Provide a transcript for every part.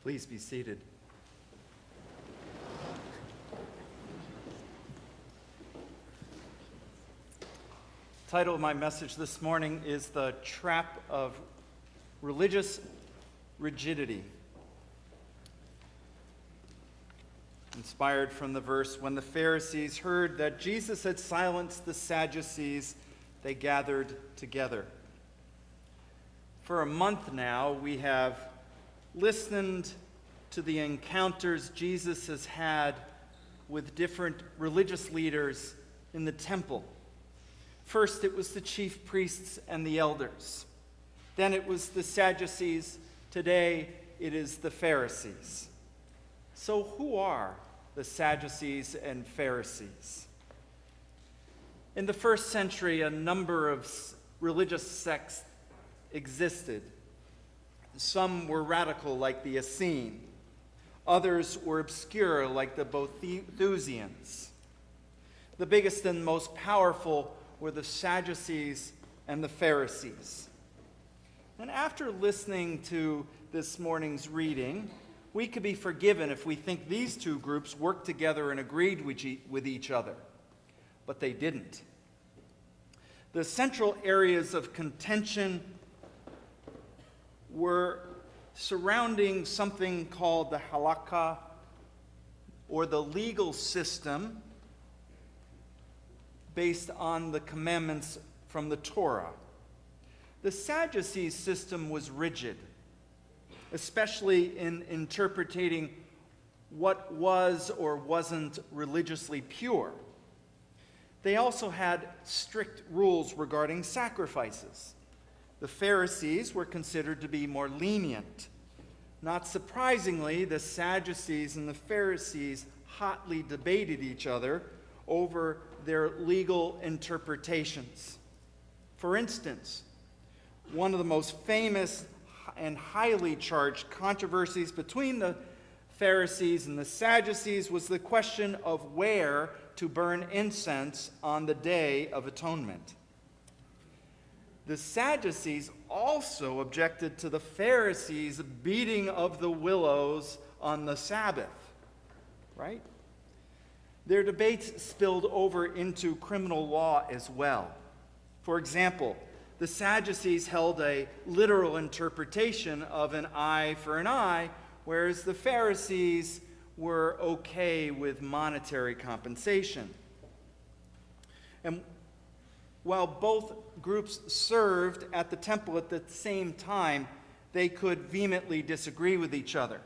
Please be seated. The title of my message this morning is The Trap of Religious Rigidity. Inspired from the verse, when the Pharisees heard that Jesus had silenced the Sadducees, they gathered together. For a month now, we have listened to the encounters Jesus has had with different religious leaders in the temple. First, it was the chief priests and the elders. Then it was the Sadducees. Today, it is the Pharisees. So who are the Sadducees and Pharisees? In the first century, a number of religious sects existed. Some were radical, like the Essene. Others were obscure, like the Boethusians. The biggest and most powerful were the Sadducees and the Pharisees. And after listening to this morning's reading, we could be forgiven if we think these two groups worked together and agreed with each other. But they didn't. The central areas of contention were surrounding something called the halakha, or the legal system based on the commandments from the Torah. The Sadducees' system was rigid, especially in interpreting what was or wasn't religiously pure. They also had strict rules regarding sacrifices. The Pharisees were considered to be more lenient. Not surprisingly, the Sadducees and the Pharisees hotly debated each other over their legal interpretations. For instance, one of the most famous and highly charged controversies between the Pharisees and the Sadducees was the question of where to burn incense on the Day of Atonement. The Sadducees also objected to the Pharisees' beating of the willows on the Sabbath, right? Their debates spilled over into criminal law as well. For example, the Sadducees held a literal interpretation of an eye for an eye, whereas the Pharisees were okay with monetary compensation. And while both groups served at the temple at the same time, they could vehemently disagree with each other.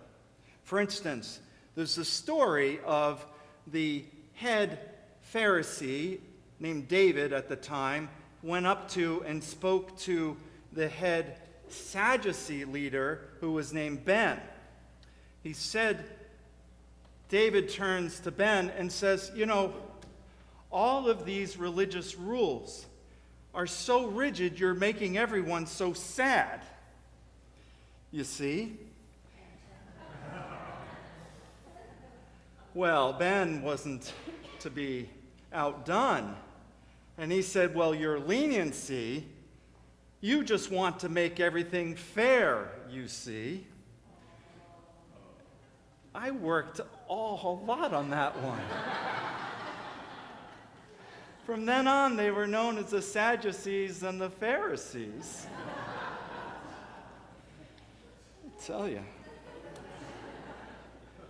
For instance, there's a story of the head Pharisee named David at the time went up to and spoke to the head Sadducee leader who was named Ben. He said, David turns to Ben and says, all of these religious rules are so rigid, you're making everyone so sad. You see? Well, Ben wasn't to be outdone. And he said, well, your leniency, you just want to make everything fair, you see. I worked a lot on that one. From then on, they were known as the Sadducees and the Pharisees.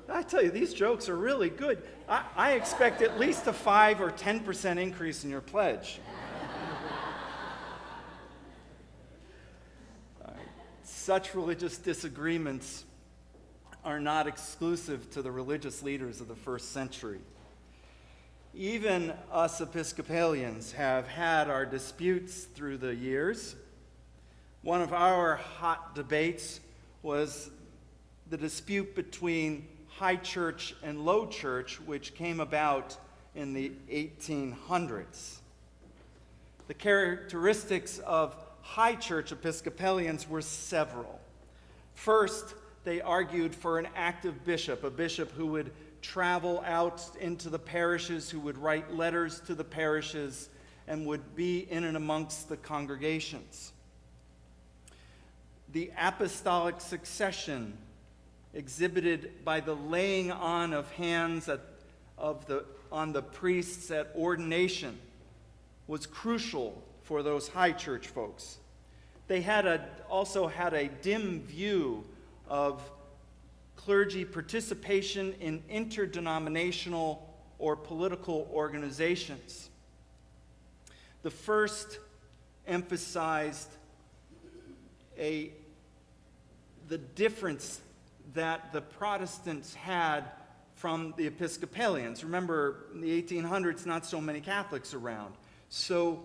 I tell you, these jokes are really good. I expect at least a 5 or 10% increase in your pledge. Such religious disagreements are not exclusive to the religious leaders of the first century. Even us Episcopalians have had our disputes through the years. One of our hot debates was the dispute between high church and low church, which came about in the 1800s. The characteristics of high church Episcopalians were several. First, they argued for an active bishop, a bishop who would travel out into the parishes, who would write letters to the parishes, and would be in and amongst the congregations. The apostolic succession exhibited by the laying on of hands on the priests at ordination, was crucial for those high church folks. They also had a dim view of clergy participation in interdenominational or political organizations. The first emphasized the difference that the Protestants had from the Episcopalians. Remember, in the 1800s, not so many Catholics around. So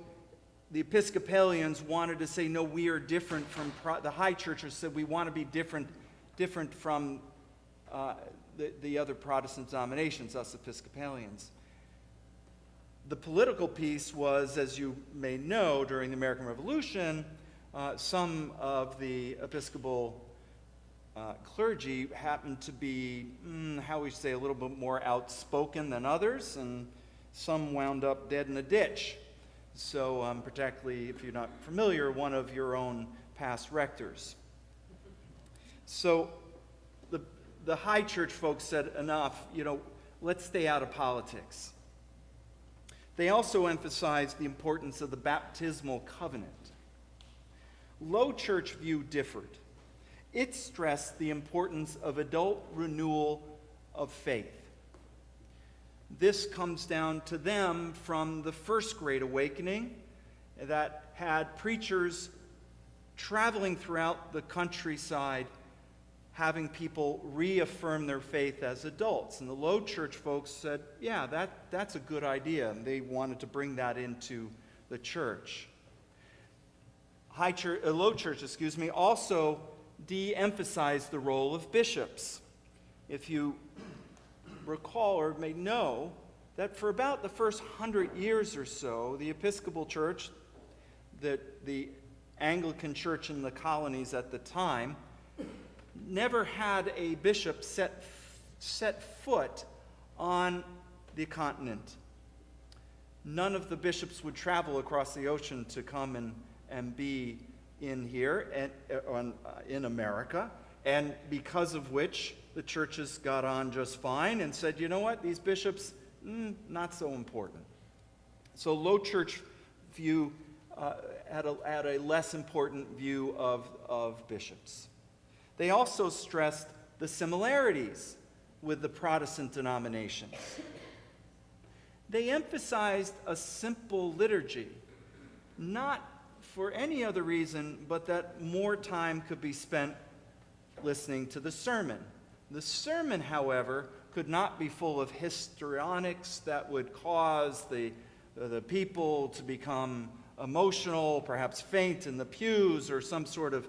the Episcopalians wanted to say, no, we are different from, the high churchers said we want to be different from the other Protestant denominations, us Episcopalians. The political piece was, as you may know, during the American Revolution, some of the Episcopal clergy happened to be, how we say, a little bit more outspoken than others, and some wound up dead in a ditch. So, particularly if you're not familiar, one of your own past rectors. So, the high church folks said, enough, let's stay out of politics. They also emphasized the importance of the baptismal covenant. Low church view differed. It stressed the importance of adult renewal of faith. This comes down to them from the First Great Awakening that had preachers traveling throughout the countryside having people reaffirm their faith as adults. And the low church folks said, yeah, that's a good idea. And they wanted to bring that into the church. Low church, also de-emphasized the role of bishops. If you recall or may know that for about the first 100 years or so, the Episcopal Church, the Anglican Church in the colonies at the time, never had a bishop set foot on the continent. None of the bishops would travel across the ocean to come and be in here in America, and because of which the churches got on just fine and said, you know what, these bishops, not so important. So low church view had a less important view of bishops. They also stressed the similarities with the Protestant denominations. They emphasized a simple liturgy, not for any other reason but that more time could be spent listening to the sermon. The sermon, however, could not be full of histrionics that would cause the people to become emotional, perhaps faint in the pews, or some sort of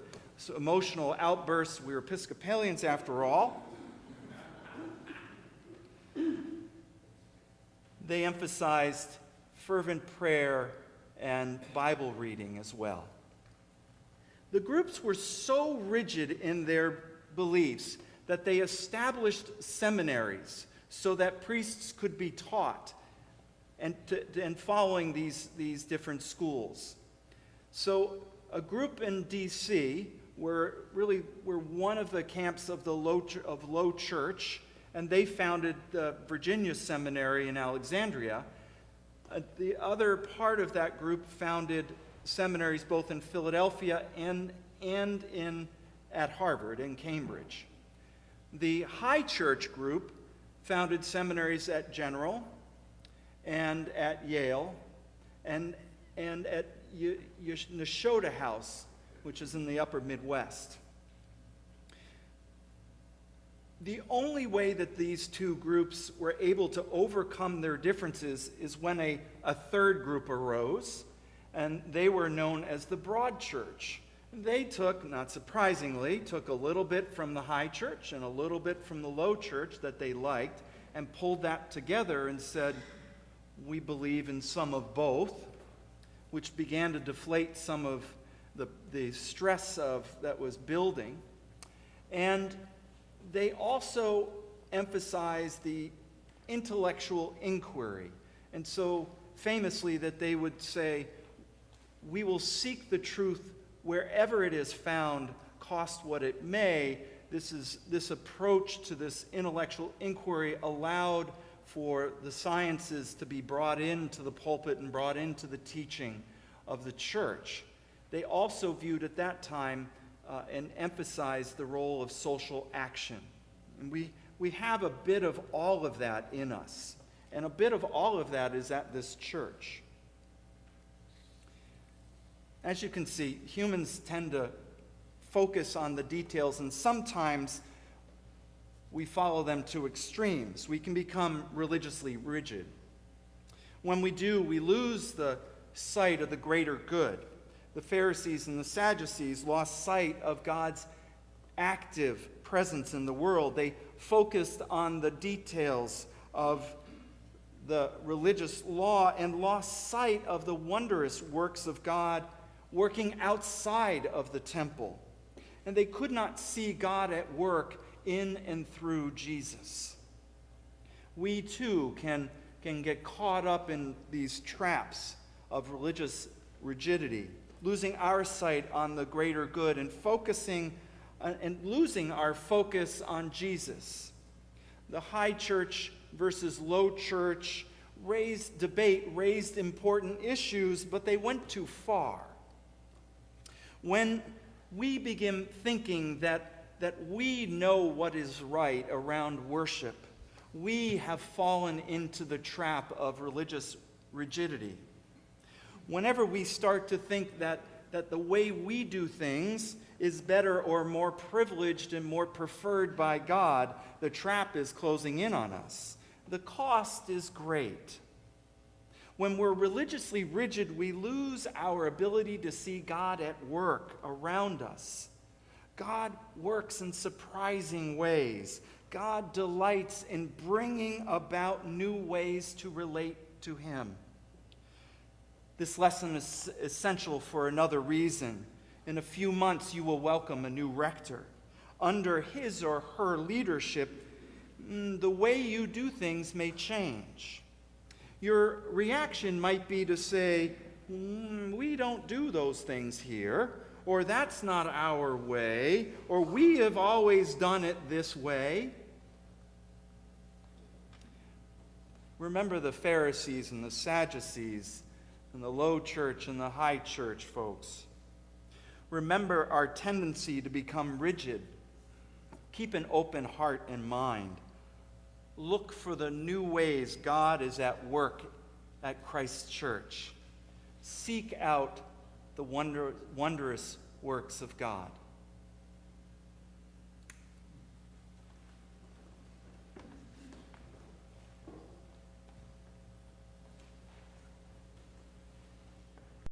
emotional outbursts. We were Episcopalians after all. They emphasized fervent prayer and Bible reading as well. The groups were so rigid in their beliefs that they established seminaries so that priests could be taught and following these different schools. So a group in D.C. were one of the camps of the low church, and they founded the Virginia Seminary in Alexandria. The other part of that group founded seminaries both in Philadelphia and at Harvard and Cambridge. The high church group founded seminaries at General and at Yale and at Nashotah House, which is in the upper Midwest. The only way that these two groups were able to overcome their differences is when a third group arose, and they were known as the Broad Church. They took, not surprisingly, a little bit from the high church and a little bit from the low church that they liked and pulled that together and said, we believe in some of both, which began to deflate some of the stress that was building. And they also emphasized the intellectual inquiry. And so famously that they would say, we will seek the truth wherever it is found, cost what it may, this approach to this intellectual inquiry allowed for the sciences to be brought into the pulpit and brought into the teaching of the church. They also viewed at that time and emphasized the role of social action. And we have a bit of all of that in us. And a bit of all of that is at this church. As you can see, humans tend to focus on the details, and sometimes we follow them to extremes. We can become religiously rigid. When we do, we lose the sight of the greater good. The Pharisees and the Sadducees lost sight of God's active presence in the world. They focused on the details of the religious law and lost sight of the wondrous works of God working outside of the temple. And they could not see God at work in and through Jesus. We too can get caught up in these traps of religious rigidity, losing our sight on the greater good and focusing and losing our focus on Jesus. The high church versus low church raised important issues, but they went too far. When we begin thinking that we know what is right around worship, we have fallen into the trap of religious rigidity. Whenever we start to think that the way we do things is better or more privileged and more preferred by God, the trap is closing in on us. The cost is great. When we're religiously rigid, we lose our ability to see God at work around us. God works in surprising ways. God delights in bringing about new ways to relate to Him. This lesson is essential for another reason. In a few months, you will welcome a new rector. Under his or her leadership, the way you do things may change. Your reaction might be to say, we don't do those things here, or that's not our way, or we have always done it this way. Remember the Pharisees and the Sadducees and the low church and the high church, folks. Remember our tendency to become rigid. Keep an open heart and mind. Look for the new ways God is at work at Christ's church. Seek out the wondrous works of God.